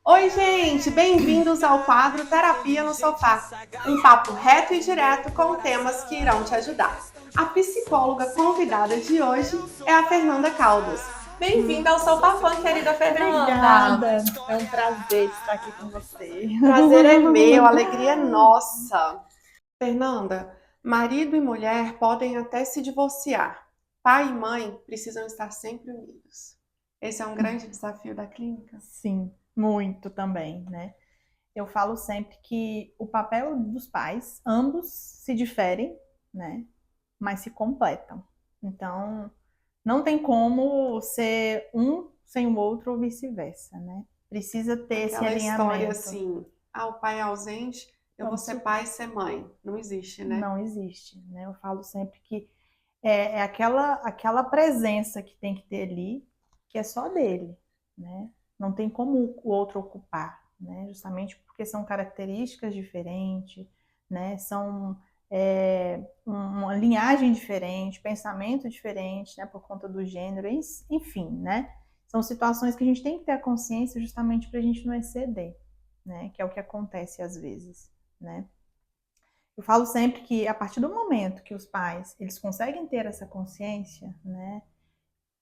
Oi, gente, bem-vindos ao quadro Terapia no Sofá, um papo reto e direto com temas que irão te ajudar. A psicóloga convidada de hoje é a Fernanda Caldas. Bem-vinda ao Sofá Fã, querida Fernanda! Obrigada, é um prazer estar aqui com você. Prazer é meu, alegria é nossa. Fernanda, marido e mulher podem até se divorciar. Pai e mãe precisam estar sempre unidos. Esse é um grande desafio da clínica. Sim, muito também, né? Eu falo sempre que o papel dos pais, ambos se diferem, né? Mas se completam. Então, não tem como ser um sem o outro ou vice-versa, né? Precisa ter esse Aquela história alinhamento. assim, ah, o pai é ausente, eu vou Vamos ser supor, pai e ser mãe. Não existe, né? não existe, né? Eu falo sempre que é aquela presença que tem que ter ali, que é só dele, né? Não tem como o outro ocupar, né? Justamente porque são características diferentes, né? São uma linhagem diferente, pensamento diferente, né? Por conta do gênero, enfim, né? São situações que a gente tem que ter a consciência justamente para a gente não exceder, né? Que é o que acontece às vezes, né? Eu falo sempre que a partir do momento que os pais eles conseguem ter essa consciência, né,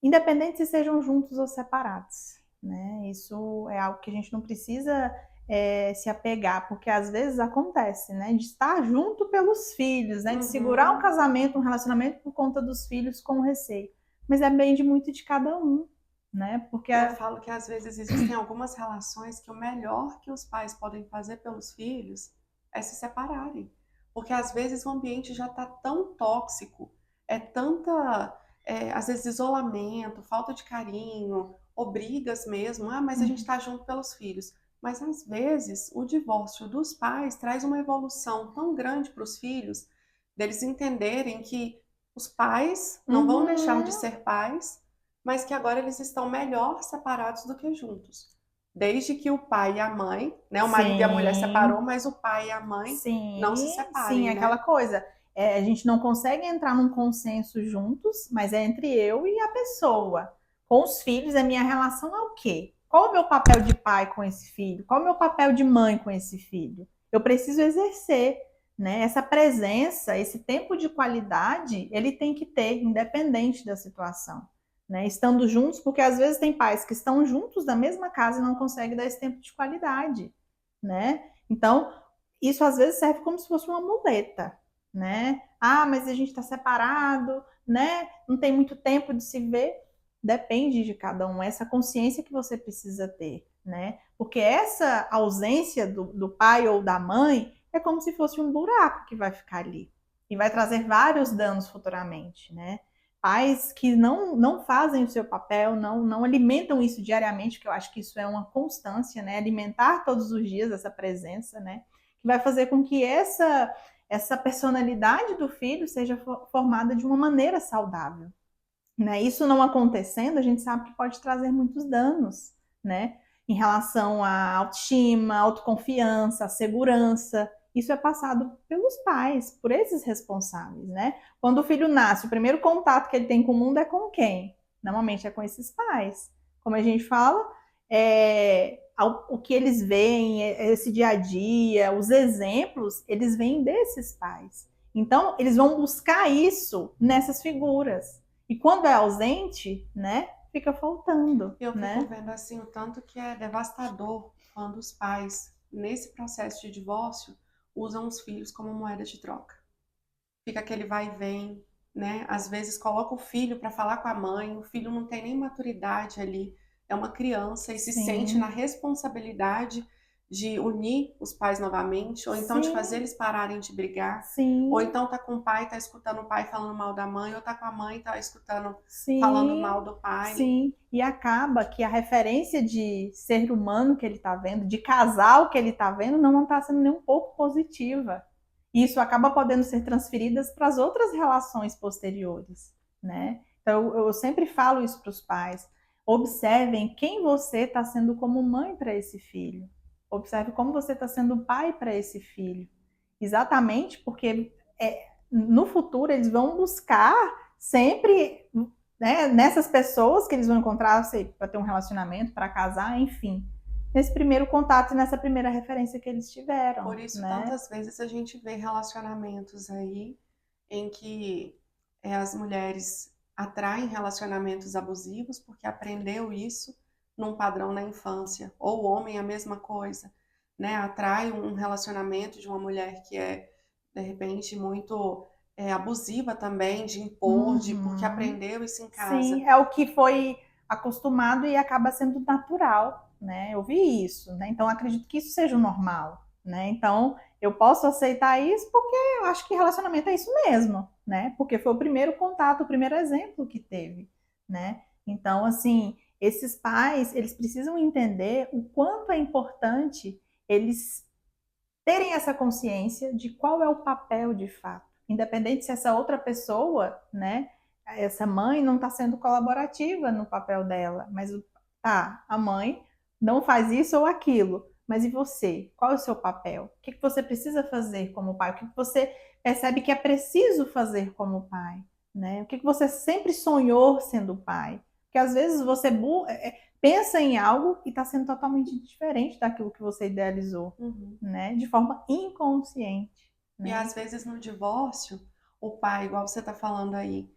independente se sejam juntos ou separados, né, isso é algo que a gente não precisa se apegar, porque às vezes acontece, né, de estar junto pelos filhos, né, de segurar um Uhum. casamento, um relacionamento por conta dos filhos com receio, mas depende muito de cada um, né, porque Eu falo que às vezes existem algumas relações que o melhor que os pais podem fazer pelos filhos é se separarem. Porque às vezes o ambiente já está tão tóxico, é tanta, às vezes, isolamento, falta de carinho, ou brigas mesmo. Ah, mas a gente está junto pelos filhos. Mas às vezes o divórcio dos pais traz uma evolução tão grande para os filhos, deles entenderem que os pais não vão deixar de uhum, ser pais, mas que agora eles estão melhor separados do que juntos. Desde que o pai e a mãe, né, o marido e a mulher separou, sim. mas o pai e a mãe não se Sim, sim, separem, é aquela né? coisa. A gente não consegue entrar num consenso juntos, mas é entre eu e a pessoa. Com os filhos, a minha relação é o quê? Qual o meu papel de pai com esse filho? Qual o meu papel de mãe com esse filho? Eu preciso exercer, né? Essa presença, esse tempo de qualidade, ele tem que ter, independente da situação, né? Estando juntos, porque às vezes tem pais que estão juntos da mesma casa e não conseguem dar esse tempo de qualidade, né? Então, isso às vezes serve como se fosse uma muleta, né? Ah, mas a gente está separado, né? Não tem muito tempo de se ver. Depende de cada um, essa consciência que você precisa ter, né? Porque essa ausência do pai ou da mãe é como se fosse um buraco que vai ficar ali e vai trazer vários danos futuramente, né? Pais que não fazem o seu papel, não alimentam isso diariamente, que eu acho que isso é uma constância, né? Alimentar todos os dias essa presença, né? Que vai fazer com que essa personalidade do filho seja formada de uma maneira saudável, né? Isso não acontecendo, a gente sabe que pode trazer muitos danos, né? Em relação à autoestima, autoconfiança, à segurança. Isso é passado pelos pais, por esses responsáveis, né? Quando o filho nasce, o primeiro contato que ele tem com o mundo é com quem? Normalmente é com esses pais. Como a gente fala, o que eles veem, esse dia a dia, os exemplos, eles vêm desses pais. Então, eles vão buscar isso nessas figuras. E quando é ausente, né, fica faltando, Eu fico né? vendo assim o tanto que é devastador quando os pais, nesse processo de divórcio, usam os filhos como moeda de troca. Fica aquele vai e vem, né? Às vezes coloca o filho para falar com a mãe, o filho não tem nem maturidade ali, é uma criança e se sente na Sim, responsabilidade de unir os pais novamente, ou então de fazer sim, eles pararem de brigar, ou sim, então tá com o pai, tá escutando o pai falando mal da mãe, ou tá com a mãe, tá escutando falando sim, mal do pai. sim. E acaba que a referência de ser humano que ele está vendo, de casal que ele está vendo, não está sendo nem um pouco positiva. E isso acaba podendo ser transferidas para as outras relações posteriores, né? Então, eu sempre falo isso para os pais. Observem quem você está sendo como mãe para esse filho. Observe como você está sendo pai para esse filho. Exatamente porque no futuro eles vão buscar sempre, né, nessas pessoas que eles vão encontrar para ter um relacionamento, para casar, enfim. nesse primeiro contato e nessa primeira referência que eles tiveram, Por isso, né? tantas vezes a gente vê relacionamentos aí em que as mulheres atraem relacionamentos abusivos porque aprendeu isso num padrão na infância. Ou o homem a mesma coisa, né? Atrai um relacionamento de uma mulher que é, de repente, muito abusiva também, de impor, porque Uhum. aprendeu isso em Sim, casa. é o que foi acostumado e acaba sendo natural, né? Eu vi isso, né? Então acredito que isso seja o normal, né? Então eu posso aceitar isso porque eu acho que relacionamento é isso mesmo, né? Porque foi o primeiro contato, o primeiro exemplo que teve, né? Então assim, esses pais, eles precisam entender o quanto é importante eles terem essa consciência de qual é o papel de fato, independente se essa outra pessoa, né, essa mãe não está sendo colaborativa no papel dela, mas a mãe não faz isso ou aquilo, mas e você? Qual é o seu papel? O que você precisa fazer como pai? O que você percebe que é preciso fazer como pai? Né? O que você sempre sonhou sendo pai? Porque às vezes você pensa em algo e está sendo totalmente diferente daquilo que você idealizou, Uhum. né? De forma inconsciente, E né? às vezes no divórcio, o pai, igual você está falando aí,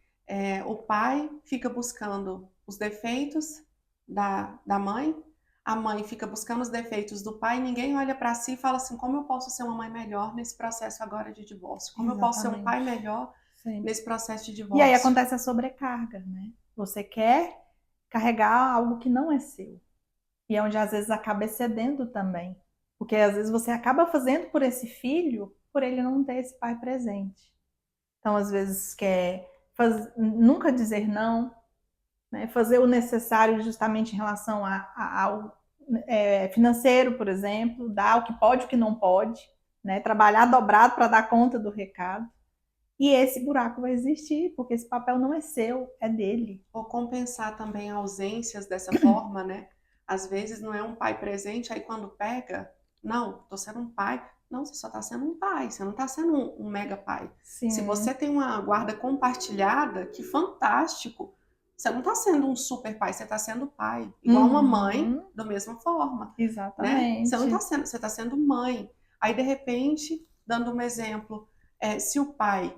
o pai fica buscando os defeitos da mãe, a mãe fica buscando os defeitos do pai, e ninguém olha para si e fala assim: como eu posso ser uma mãe melhor nesse processo agora de divórcio? Como eu posso ser um pai Exatamente. melhor Sim. nesse processo de E aí divórcio? acontece a sobrecarga, né? Você quer carregar algo que não é seu. E é onde às vezes acaba excedendo também. Porque às vezes você acaba fazendo por esse filho, por ele não ter esse pai presente. Então, às vezes, nunca dizer não, né? Fazer o necessário justamente em relação ao financeiro, por exemplo, dar o que pode e o que não pode, né? Trabalhar dobrado para dar conta do recado. E esse buraco vai existir, porque esse papel não é seu, é dele. Ou compensar também ausências dessa forma, né? Às vezes não é um pai presente, aí quando pega, não, tô sendo um pai. Não, você só tá sendo um pai, você não tá sendo um mega pai. Se você Sim. tem uma guarda compartilhada, que fantástico. Você não tá sendo um super pai, você tá sendo pai. Igual uma mãe, Uhum. da mesma forma, né? Você não tá Exatamente. sendo, você tá sendo mãe. Aí, de repente, dando um exemplo, se o pai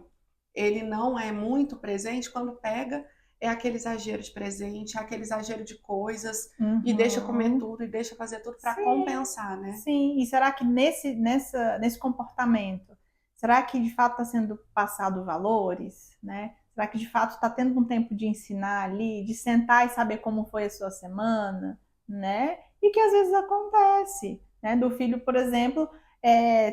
ele não é muito presente, quando pega, é aquele exagero de presente, é aquele exagero de coisas, e deixa comer Uhum. tudo, e deixa fazer tudo para Sim, compensar, né? sim. E será que nesse comportamento, será que de fato está sendo passado valores, né? Será que de fato está tendo um tempo de ensinar ali, de sentar e saber como foi a sua semana, né? E que às vezes acontece, né? Do filho, por exemplo,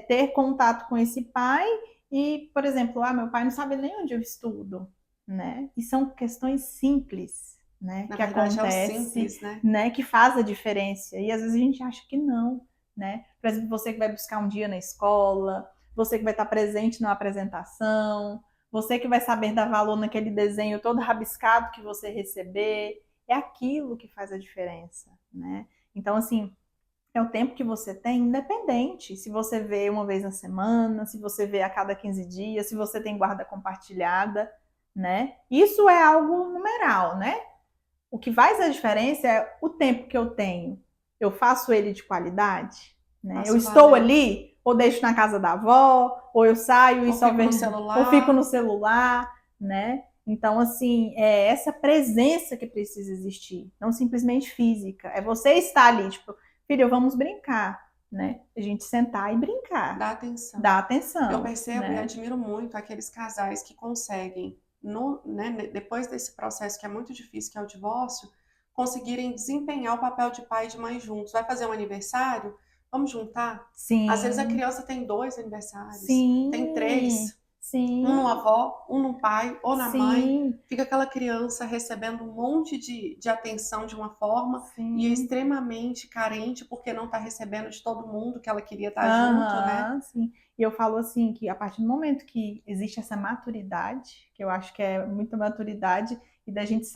ter contato com esse pai e, por exemplo, meu pai não sabe nem onde eu estudo, né? E são questões simples, né? Na Que verdade, é o acontece, simples, né? né, que faz a diferença. E às vezes a gente acha que não, né? Por exemplo, você que vai buscar um dia na escola, você que vai estar presente na apresentação, você que vai saber dar valor naquele desenho todo rabiscado que você receber, é aquilo que faz a diferença, né? Então, assim, é o tempo que você tem, independente se você vê uma vez na semana, se você vê a cada 15 dias, se você tem guarda compartilhada, né? Isso é algo numeral, né? O que faz a diferença é o tempo que eu tenho. Eu faço ele de qualidade, né? Eu Faço estou valer. ali, ou deixo na casa da avó, ou eu saio e Ou só fico no vejo, ou fico celular. no celular, né? Então, assim, é essa presença que precisa existir, não simplesmente física. É você estar ali, tipo, filho, vamos brincar, né? A gente sentar e brincar, Dá atenção. dar Eu atenção, percebo e né? admiro muito aqueles casais que conseguem, depois desse processo que é muito difícil, que é o divórcio, conseguirem desempenhar o papel de pai e de mãe juntos. Vai fazer um aniversário? Vamos juntar? Às vezes a Sim, criança tem dois aniversários, tem sim, três, um no sim, avó, um no pai ou na mãe. sim. Fica aquela criança recebendo um monte de atenção de uma forma e é Sim, extremamente carente porque não está recebendo de todo mundo que ela queria estar junto, né? aham, sim. E eu falo assim que a partir do momento que existe essa maturidade, que eu acho que é muita maturidade, e da gente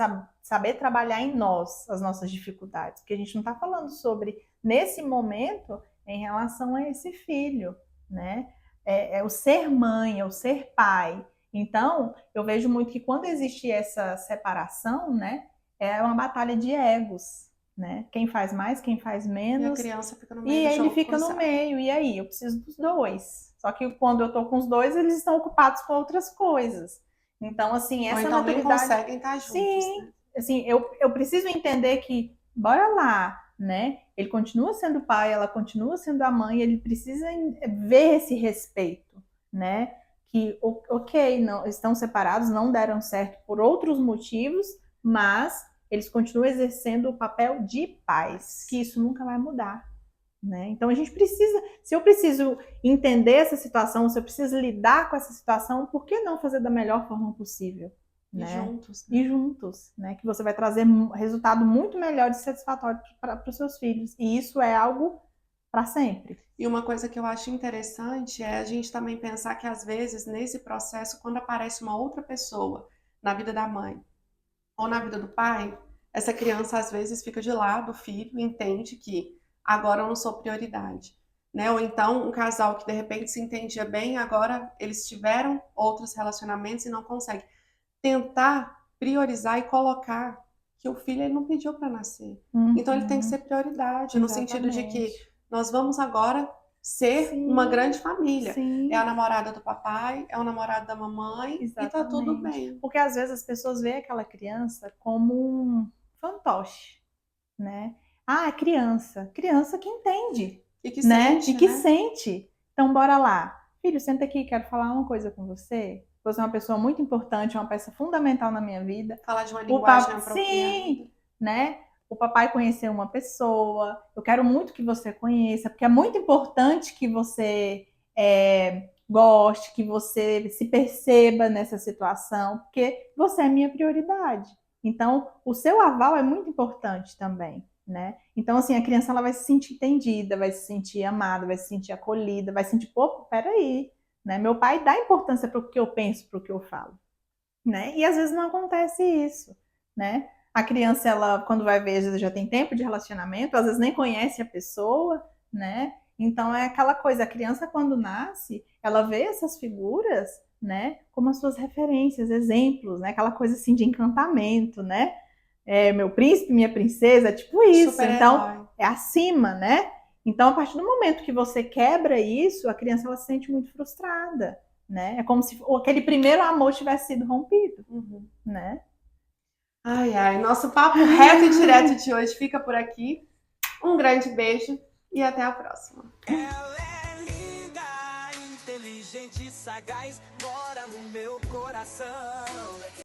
saber trabalhar em nós as nossas dificuldades, porque a gente não está falando sobre nesse momento em relação a esse filho, né? É o ser mãe, é o ser pai. Então, eu vejo muito que quando existe essa separação, né, é uma batalha de egos, né? Quem faz mais, quem faz E a menos. criança fica no E meio do aí ele jogo fica no cruzado. meio. E aí, eu preciso dos dois. Só que quando eu tô com os dois, eles estão ocupados com outras coisas. Então, assim, Ou essa então nem maturidade. conseguem estar juntos, Sim, né? assim, eu preciso entender que, bora lá, né? Ele continua sendo pai, ela continua sendo a mãe, ele precisa ver esse respeito, né? Que, ok, não, estão separados, não deram certo por outros motivos, mas eles continuam exercendo o papel de pais, que isso nunca vai mudar, né? Então a gente precisa, se eu preciso entender essa situação, se eu preciso lidar com essa situação, por que não fazer da melhor forma possível, E né? juntos, né? E juntos, né? Que você vai trazer resultado muito melhor e satisfatório para os seus filhos. E isso é algo para sempre. E uma coisa que eu acho interessante é a gente também pensar que às vezes nesse processo, quando aparece uma outra pessoa na vida da mãe ou na vida do pai, essa criança às vezes fica de lado, o filho entende que agora eu não sou prioridade, né? Ou então um casal que de repente se entendia bem, agora eles tiveram outros relacionamentos e não conseguem tentar priorizar e colocar que o filho ele não pediu para nascer. Então ele tem que ser prioridade, no sentido de que Exatamente. nós vamos agora ser uma Sim, grande família. É a sim, namorada do papai, é o namorado da mamãe e tá tudo exatamente. bem. Porque às vezes as pessoas veem aquela criança como um fantoche, né? Ah, é criança. Criança que entende, E que né? E sente, que né? sente. Então, bora lá. Filho, senta aqui, quero falar uma coisa com você. Você é uma pessoa muito importante, uma peça fundamental na minha vida. Falar de uma O linguagem papai, apropriada. sim, né? O papai conheceu uma pessoa. Eu quero muito que você conheça, porque é muito importante que você goste, que você se perceba nessa situação, porque você é minha prioridade. Então, o seu aval é muito importante também, né? Então, assim, a criança ela vai se sentir entendida, vai se sentir amada, vai se sentir acolhida, vai se sentir, pô, peraí, né? Meu pai dá importância para o que eu penso, para o que eu falo, né? E às vezes não acontece isso, né? A criança, ela, quando vai ver, às vezes já tem tempo de relacionamento, às vezes nem conhece a pessoa, né? Então é aquela coisa, a criança quando nasce, ela vê essas figuras, né, como as suas referências, exemplos, né? Aquela coisa assim de encantamento, né? É, meu príncipe, minha princesa, tipo isso. Então, Super-herói. é acima, né? Então, a partir do momento que você quebra isso, a criança ela se sente muito frustrada, né? É como se aquele primeiro amor tivesse sido rompido, Uhum. né? Ai, ai. Nosso papo reto e direto de hoje fica por aqui. Um grande beijo e até a próxima. Ela é linda, inteligente, sagaz, mora no meu coração.